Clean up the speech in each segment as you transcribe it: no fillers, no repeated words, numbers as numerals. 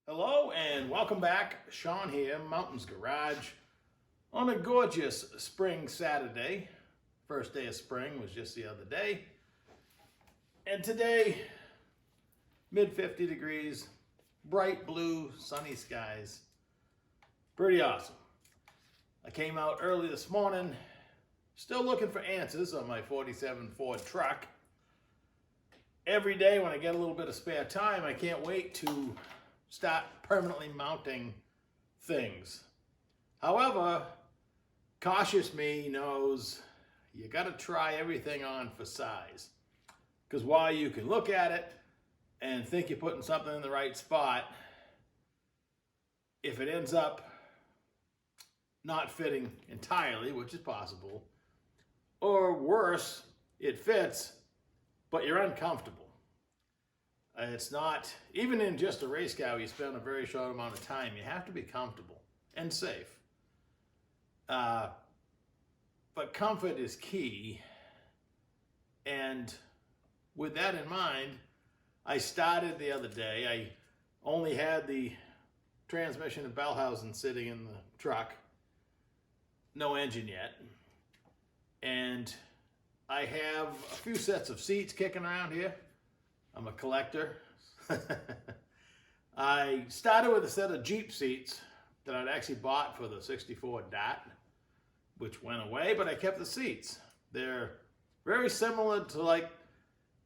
Hello and welcome back. Sean here, Mountains Garage, on a gorgeous spring Saturday. First day of spring was just the other day. And today, mid 50 degrees, bright blue, sunny skies. Pretty awesome. I came out early this morning, still looking for answers on my 47 Ford truck. Every day when I get a little bit of spare time, I can't wait to start permanently mounting things. However, cautious me knows you got to try everything on for size. Because while you can look at it and think you're putting something in the right spot, if it ends up not fitting entirely, which is possible, or worse, it fits, but you're uncomfortable. It's not, even in just a race car, you spend a very short amount of time, you have to be comfortable and safe. But comfort is key. And with that in mind, I started the other day. I only had the transmission and bell housing sitting in the truck, no engine yet. And I have a few sets of seats kicking around here. I'm a collector. I started with a set of Jeep seats that I'd actually bought for the 64 Dot, which went away, but I kept the seats. They're very similar to like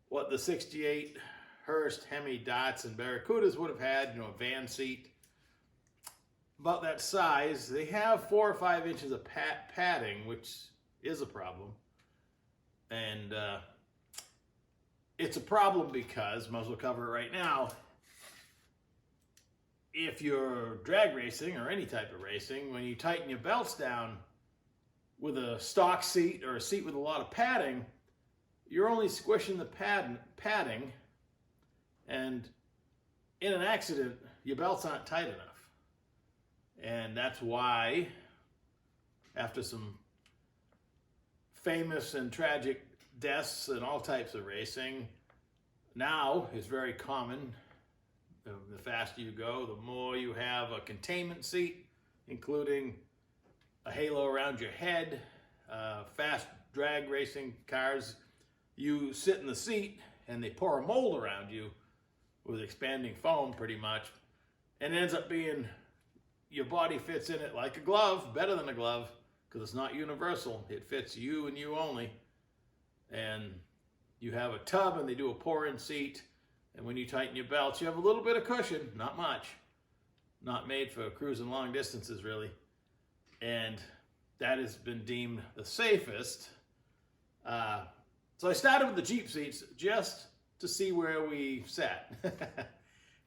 what the 68 Hurst, Hemi, Dots, and Barracudas would have had, a van seat. About that size. They have 4 or 5 inches of padding, which is a problem. And it's a problem because, might as well cover it right now, if you're drag racing or any type of racing, when you tighten your belts down with a stock seat or a seat with a lot of padding, you're only squishing the padding, and in an accident, your belts aren't tight enough. And that's why, after some famous and tragic deaths and all types of racing, now is very common. The faster you go, the more you have a containment seat, including a halo around your head. Fast drag racing cars, you sit in the seat and they pour a mold around you with expanding foam pretty much, and it ends up being your body fits in it like a glove, better than a glove, because it's not universal. It fits you and you only. And you have a tub and they do a pour-in seat, and when you tighten your belts, you have a little bit of cushion, not much. Not made for cruising long distances, really. And that has been deemed the safest. So I started with the Jeep seats just to see where we sat.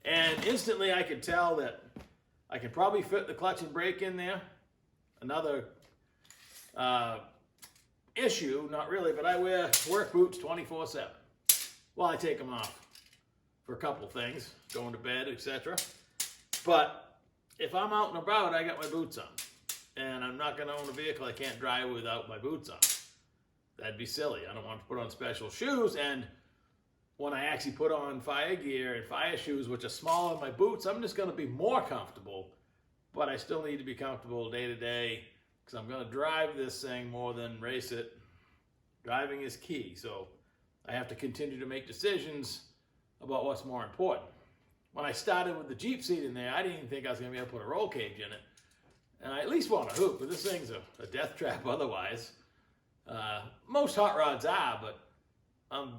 And instantly I could tell that I could probably fit the clutch and brake in there. Another issue, not really, but I wear work boots 24/7. Well, I take them off for a couple things, going to bed, etc. But if I'm out and about, I got my boots on. And I'm not going to own a vehicle I can't drive without my boots on. That'd be silly. I don't want to put on special shoes. And when I actually put on fire gear and fire shoes, which are smaller than my boots, I'm just going to be more comfortable. But I still need to be comfortable day to day, because I'm going to drive this thing more than race it. Driving is key, so I have to continue to make decisions about what's more important. When I started with the Jeep seat in there, I didn't even think I was going to be able to put a roll cage in it. And I at least want a hoop, but this thing's a death trap otherwise. Most hot rods are, but I'm,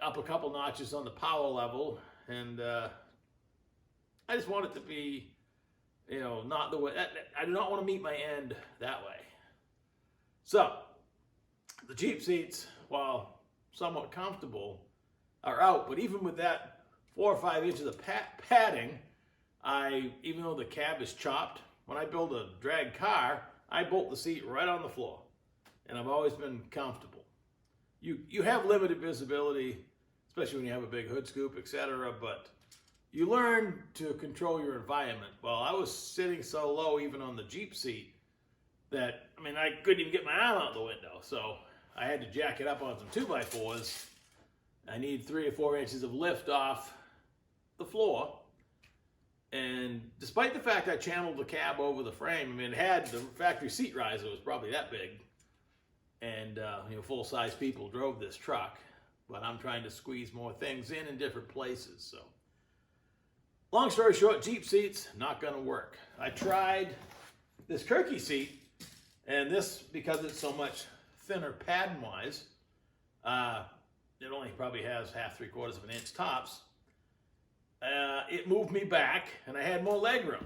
up a couple notches on the power level, and I just want it to be, not the way, I do not want to meet my end that way. So, the Jeep seats, while somewhat comfortable, are out. But even with that 4 or 5 inches of padding, even though the cab is chopped, when I build a drag car, I bolt the seat right on the floor. And I've always been comfortable. You have limited visibility, especially when you have a big hood scoop, etc. But you learn to control your environment. Well, I was sitting so low, even on the Jeep seat, that, I couldn't even get my arm out the window. So I had to jack it up on some 2x4s. I need 3 or 4 inches of lift off the floor. despite the fact I channeled the cab over the frame, I mean, it had the factory seat riser was probably that big, and you know, full-size people drove this truck, but I'm trying to squeeze more things in different places. So, long story short, Jeep seats not going to work. I tried this Kirky seat, and this, because it's so much thinner padding-wise, it only probably has 1/2–3/4 of an inch tops. It moved me back, and I had more leg room.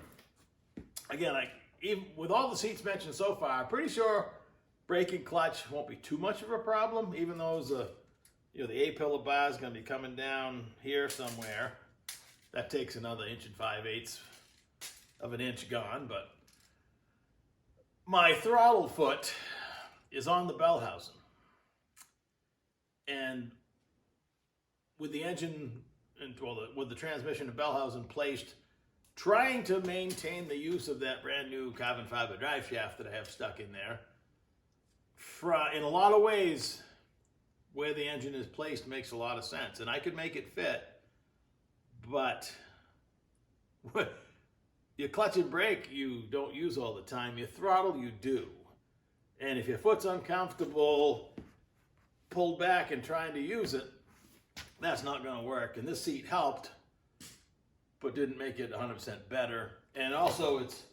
Again, even with all the seats mentioned so far, I'm pretty sure brake and clutch won't be too much of a problem, even though you know, the A-pillar bar is going to be coming down here somewhere. That takes another 1 5/8 of an inch gone, but my throttle foot is on the bell housing. And with the engine, with the transmission and bell housing placed, trying to maintain the use of that brand new carbon fiber drive shaft that I have stuck in there, in a lot of ways, where the engine is placed makes a lot of sense. And I could make it fit, but your clutch and brake you don't use all the time. Your throttle you do. And if your foot's uncomfortable, pulled back and trying to use it, that's not going to work. And this seat helped, but didn't make it 100% better. And also it's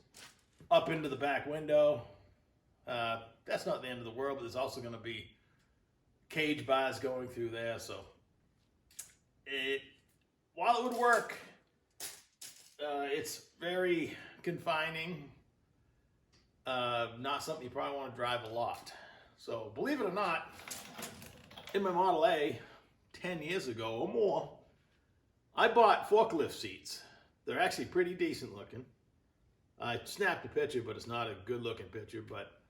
up into the back window. That's not the end of the world, but there's also going to be cage bars going through there. So while it would work, it's very confining. Not something you probably want to drive a lot. So believe it or not, in my Model A 10 years ago or more, I bought forklift seats. They're actually pretty decent looking. I snapped a picture, but it's not a good looking picture, but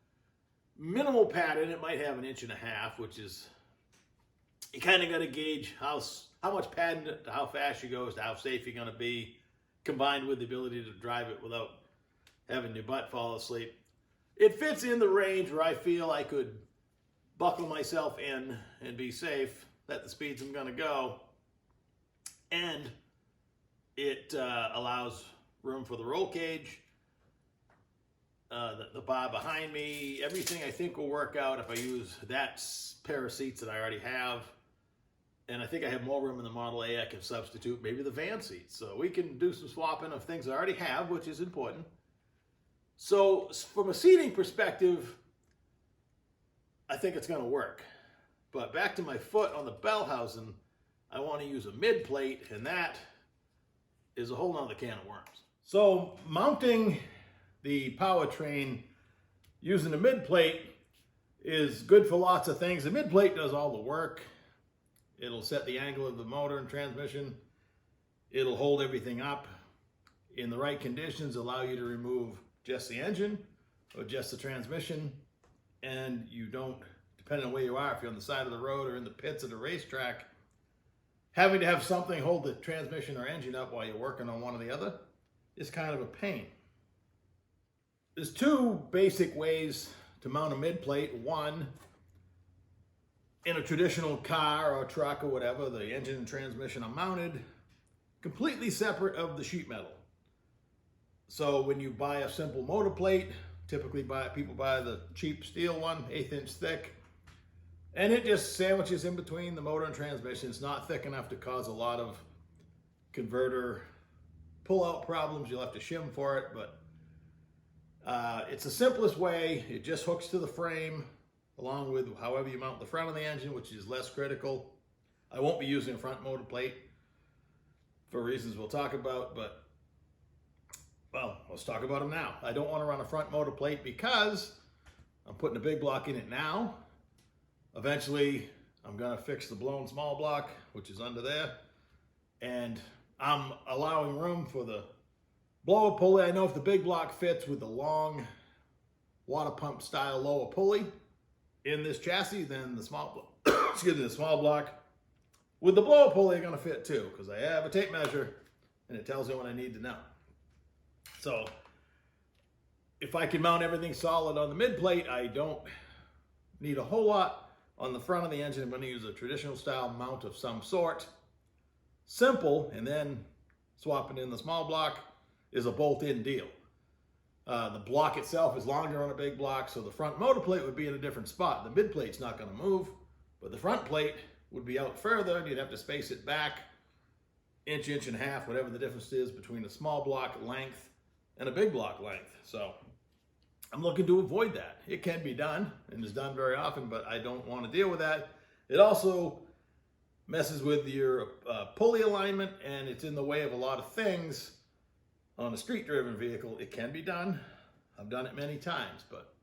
minimal padding. It might have 1.5 inches, which is, you kind of got to gauge how much padding, to how fast you go, to how safe you're going to be, combined with the ability to drive it without having your butt fall asleep. It fits in the range where I feel I could buckle myself in and be safe at the speeds I'm going to go. And it allows room for the roll cage, the bar behind me. Everything I think will work out if I use that pair of seats that I already have. And I think I have more room in the Model A I can substitute maybe the van seats. So we can do some swapping of things I already have, which is important. So from a seating perspective, I think it's going to work. But back to my foot on the bell housing, I want to use a mid plate, and that is a whole nother can of worms. So mounting the Powertrain using the mid plate is good for lots of things. The mid plate does all the work. It'll set the angle of the motor and transmission. It'll hold everything up in the right conditions, allow you to remove just the engine or just the transmission, and you don't, depending on where you are, if you're on the side of the road or in the pits of the racetrack, having to have something hold the transmission or engine up while you're working on one or the other is kind of a pain. There's two basic ways to mount a mid plate. One, in a traditional car or truck or whatever, the engine and transmission are mounted completely separate of the sheet metal. So when you buy a simple motor plate, typically people buy the cheap steel one, 1/8 inch thick, and it just sandwiches in between the motor and transmission. It's not thick enough to cause a lot of converter pull-out problems. You'll have to shim for it, but it's the simplest way. It just hooks to the frame, along with however you mount the front of the engine, which is less critical. I won't be using a front motor plate for reasons we'll talk about, but well, let's talk about them now. I don't want to run a front motor plate because I'm putting a big block in it now. Eventually, I'm going to fix the blown small block, which is under there, and I'm allowing room for the blower pulley. I know if the big block fits with the long water pump style lower pulley in this chassis, then the small the small block with the blower pulley are going to fit too, because I have a tape measure and it tells me what I need to know. So if I can mount everything solid on the mid plate, I don't need a whole lot on the front of the engine. I'm going to use a traditional style mount of some sort, simple, and then swapping in the small block. is a bolt-in deal. The block itself is longer on a big block, so the front motor plate would be in a different spot. The mid plate's not going to move, but the front plate would be out further, and you'd have to space it back inch and a half, whatever the difference is between a small block length and a big block length. So I'm looking to avoid that. It can be done, and is done very often, but I don't want to deal with that. It also messes with your pulley alignment, and it's in the way of a lot of things. On a street-driven vehicle, it can be done. I've done it many times, but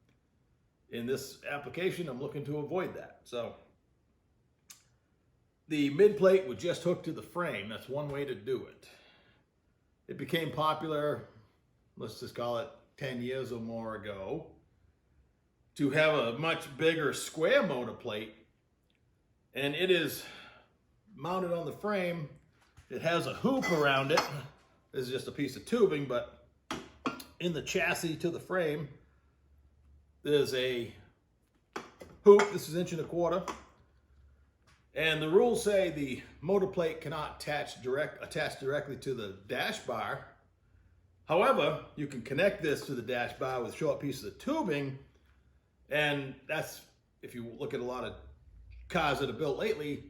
in this application, I'm looking to avoid that. So the mid plate would just hook to the frame. That's one way to do it. It became popular, let's just call it 10 years or more ago, to have a much bigger square motor plate, and it is mounted on the frame. It has a hoop around it. This is just a piece of tubing, but in the chassis to the frame, there's a hoop. This is 1.25 inches. And the rules say the motor plate cannot attach directly to the dash bar. However, you can connect this to the dash bar with short pieces of tubing. And that's, if you look at a lot of cars that are built lately,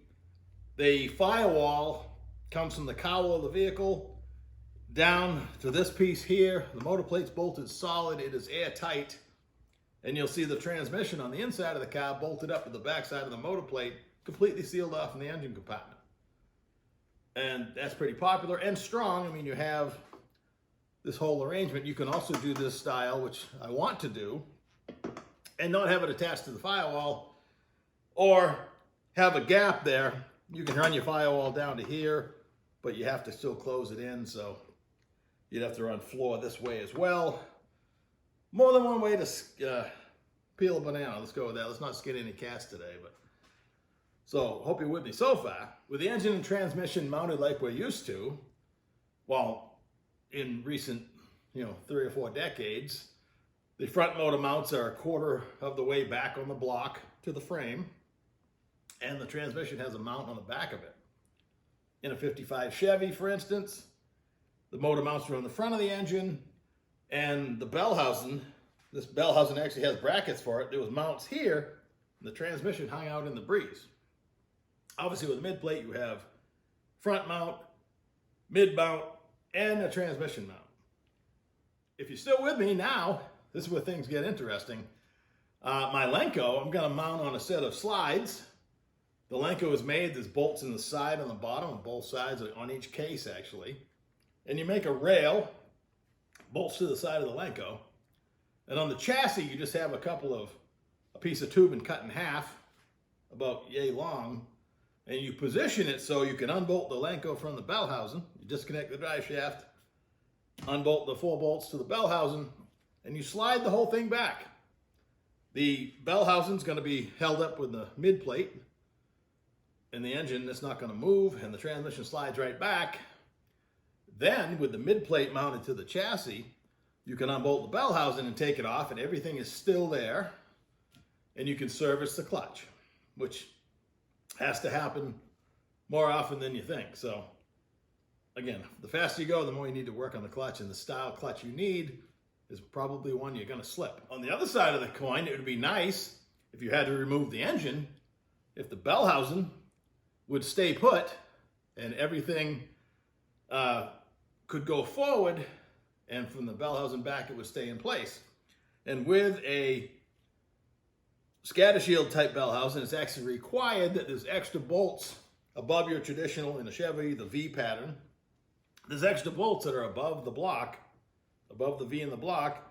the firewall comes from the cowl of the vehicle down to this piece here. The motor plate's bolted solid, it is airtight, and you'll see the transmission on the inside of the car bolted up to the back side of the motor plate, completely sealed off in the engine compartment. And that's pretty popular and strong. I mean, you have this whole arrangement. You can also do this style, which I want to do, and not have it attached to the firewall, or have a gap there. You can run your firewall down to here, but you have to still close it in, so you'd have to run floor this way as well. More than one way to peel a banana. Let's go with that. Let's not skin any cats today. But so, hope you're with me so far. With the engine and transmission mounted like we're used to, well, in recent, 3 or 4 decades, the front motor mounts are 1/4 of the way back on the block to the frame, and the transmission has a mount on the back of it. In a 55 Chevy, for instance, the motor mounts are on the front of the engine, and the bell housing, this bell housing actually has brackets for it. There was mounts here, and the transmission hung out in the breeze. Obviously, with a mid plate, you have front mount, mid mount, and a transmission mount. If you're still with me now, this is where things get interesting. My Lenco, I'm going to mount on a set of slides. The Lenco is made, there's bolts in the side and the bottom, on both sides, on each case actually. And you make a rail, bolts to the side of the Lenco. And on the chassis, you just have a piece of tubing cut in half, about yay long. And you position it so you can unbolt the Lenco from the bell housing. You disconnect the drive shaft, unbolt the 4 bolts to the bell housing, and you slide the whole thing back. The bell housing is going to be held up with the mid plate, and the engine that's not going to move, and the transmission slides right back. Then, with the mid plate mounted to the chassis, you can unbolt the bell housing and take it off, and everything is still there, and you can service the clutch, which has to happen more often than you think. So, again, the faster you go, the more you need to work on the clutch, and the style clutch you need is probably one you're going to slip. On the other side of the coin, it would be nice if you had to remove the engine, if the bell housing would stay put and everything could go forward, and from the bell housing back it would stay in place. And with a scatter shield type bell housing, it's actually required that there's extra bolts above your traditional, in a Chevy, the V pattern. There's extra bolts that are above the block, above the V in the block,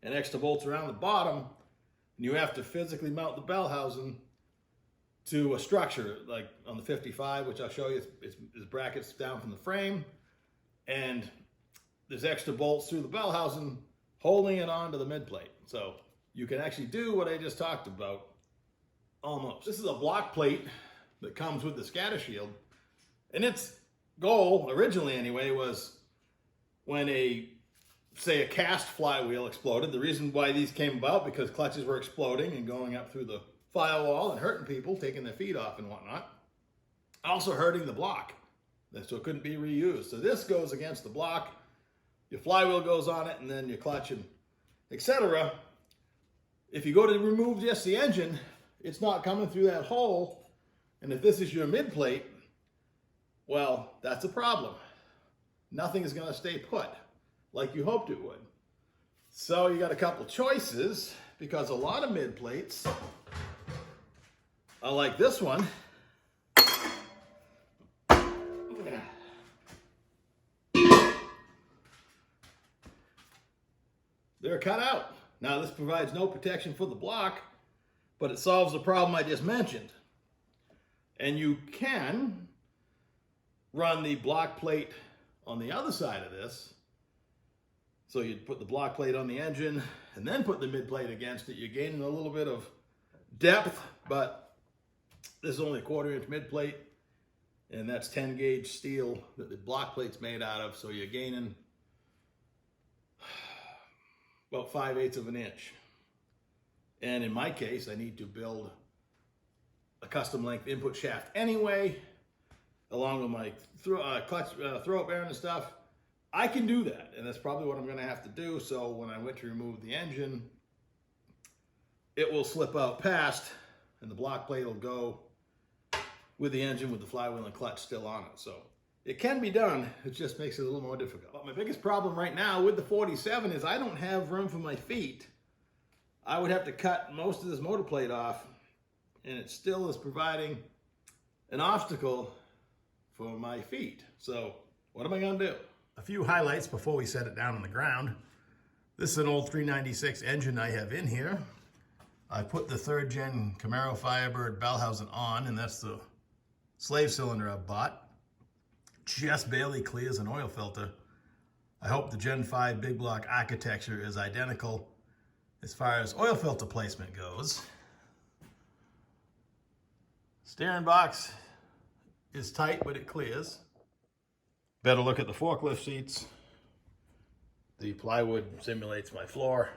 and extra bolts around the bottom, and you have to physically mount the bell housing to a structure, like on the 55, which I'll show you, it's brackets down from the frame, and there's extra bolts through the bell housing holding it onto the mid plate. So you can actually do what I just talked about, almost. This is a block plate that comes with the scatter shield, and its goal, originally anyway, was when say a cast flywheel exploded. The reason why these came about, because clutches were exploding and going up through the firewall and hurting people, taking their feet off and whatnot. Also hurting the block, so it couldn't be reused. So this goes against the block. your flywheel goes on it, and then your clutch and etc. If you go to remove just the engine, it's not coming through that hole. And if this is your mid plate, well, that's a problem. Nothing is going to stay put like you hoped it would. So you got a couple choices, because a lot of mid plates are like this one. They're cut out. Now this provides no protection for the block, but it solves the problem I just mentioned. And you can run the block plate on the other side of this. So you'd put the block plate on the engine and then put the mid plate against it. You're gaining a little bit of depth, but this is only a 1/4 inch mid plate, and that's 10 gauge steel that the block plate's made out of. So you're gaining about 5/8 of an inch. And in my case, I need to build a custom length input shaft anyway, along with my clutch throw-up bearing and stuff. I can do that, and that's probably what I'm going to have to do. So when I went to remove the engine, it will slip out past, and the block plate will go with the engine with the flywheel and clutch still on it. So it can be done. It just makes it a little more difficult. But my biggest problem right now with the 47 is I don't have room for my feet. I would have to cut most of this motor plate off, and it still is providing an obstacle for my feet. So what am I going to do? A few highlights before we set it down on the ground. This is an old 396 engine I have in here. I put the 3rd gen Camaro Firebird Bellhausen on, and that's the slave cylinder I bought. Just barely clears an oil filter. I hope the Gen 5 big block architecture is identical as far as oil filter placement goes. Steering box is tight, but it clears. Better look at the forklift seats. The plywood simulates my floor.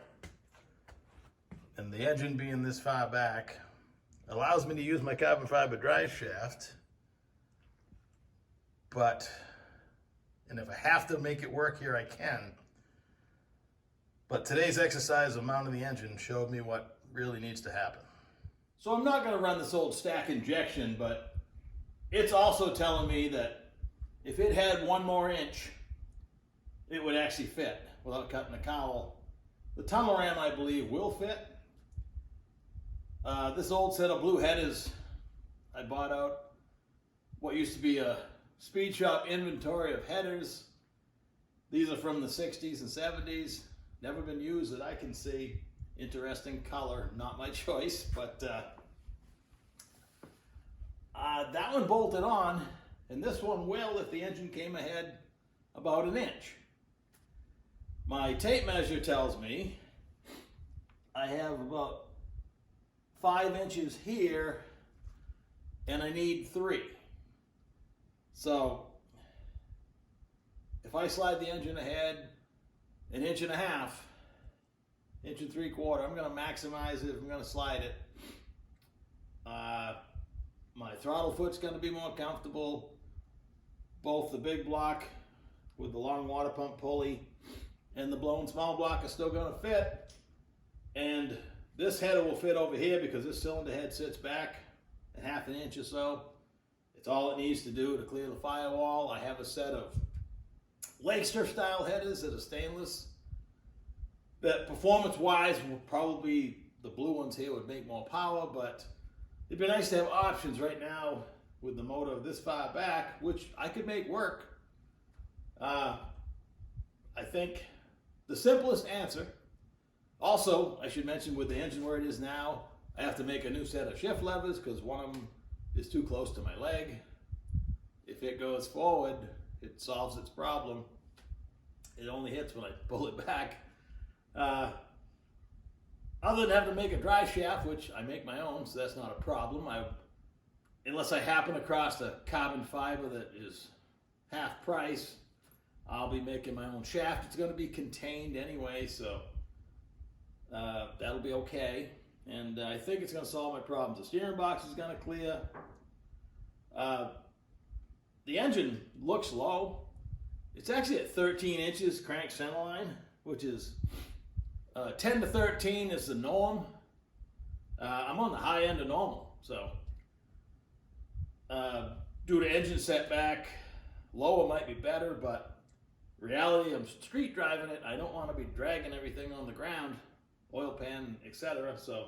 And the engine being this far back allows me to use my carbon fiber drive shaft. And if I have to make it work here, I can. But today's exercise of mounting the engine showed me what really needs to happen. So I'm not going to run this old stack injection, but it's also telling me that if it had 1 more inch, it would actually fit without cutting a cowl. The tunnel ram, I believe, will fit. This old set of blue headers, I bought out what used to be a Speed Shop inventory of headers. These are from the 60s and 70s. Never been used that I can see. Interesting color, not my choice, but that one bolted on, and this one will if the engine came ahead about 1 inch. My tape measure tells me I have about 5 inches here, and I need 3. So if I slide the engine ahead 1.5 inches, 1.75 inches, I'm going to maximize it if I'm going to slide it. My throttle foot's going to be more comfortable. Both the big block with the long water pump pulley and the blown small block are still going to fit. And this header will fit over here because this cylinder head sits back 1/2 inch or so. It's all it needs to do to clear the firewall. I have a set of Lakester style headers that are stainless, that performance-wise will probably, the blue ones here would make more power, but it'd be nice to have options right now with the motor this far back, which I could make work. I think the simplest answer, also I should mention with the engine where it is now, I have to make a new set of shift levers because one of them is too close to my leg. If it goes forward, it solves its problem. It only hits when I pull it back. Other than having to make a drive shaft, which I make my own, so that's not a problem. Unless I happen across a carbon fiber that is half price, I'll be making my own shaft. It's going to be contained anyway, so that'll be okay. And I think it's going to solve my problems. The steering box is going to clear. The engine looks low. It's actually at 13 inches crank centerline, which is 10 to 13 is the norm. I'm on the high end of normal, so due to engine setback, lower might be better, but reality, I'm street driving it. I don't want to be dragging everything on the ground, oil pan, etc. So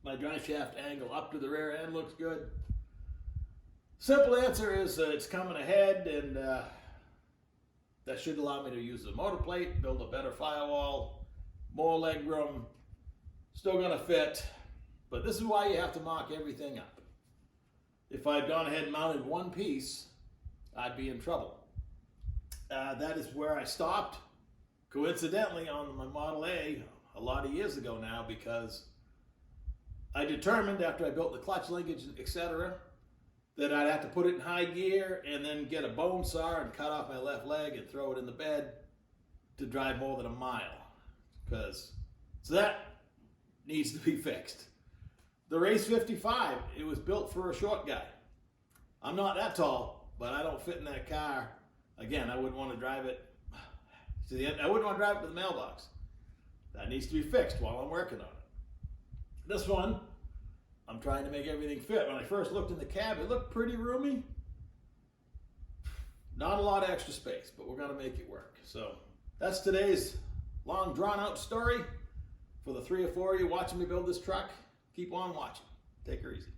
my drive shaft angle up to the rear end looks good. Simple answer is it's coming ahead, and that should allow me to use the motor plate, build a better firewall, more leg room, still gonna fit, but this is why you have to mock everything up. If I'd gone ahead and mounted one piece, I'd be in trouble. That is where I stopped, coincidentally, on my Model A a lot of years ago now, because I determined after I built the clutch linkage, etc., that I'd have to put it in high gear and then get a bone saw and cut off my left leg and throw it in the bed to drive more than a mile. So that needs to be fixed. The Race 55, it was built for a short guy. I'm not that tall, but I don't fit in that car. Again, I wouldn't want to drive it to the end. I wouldn't want to drive it to the mailbox. That needs to be fixed while I'm working on it. This one, I'm trying to make everything fit. When I first looked in the cab, it looked pretty roomy. Not a lot of extra space, but we're going to make it work. So that's today's long drawn out story. For the 3 or 4 of you watching me build this truck, keep on watching. Take her easy.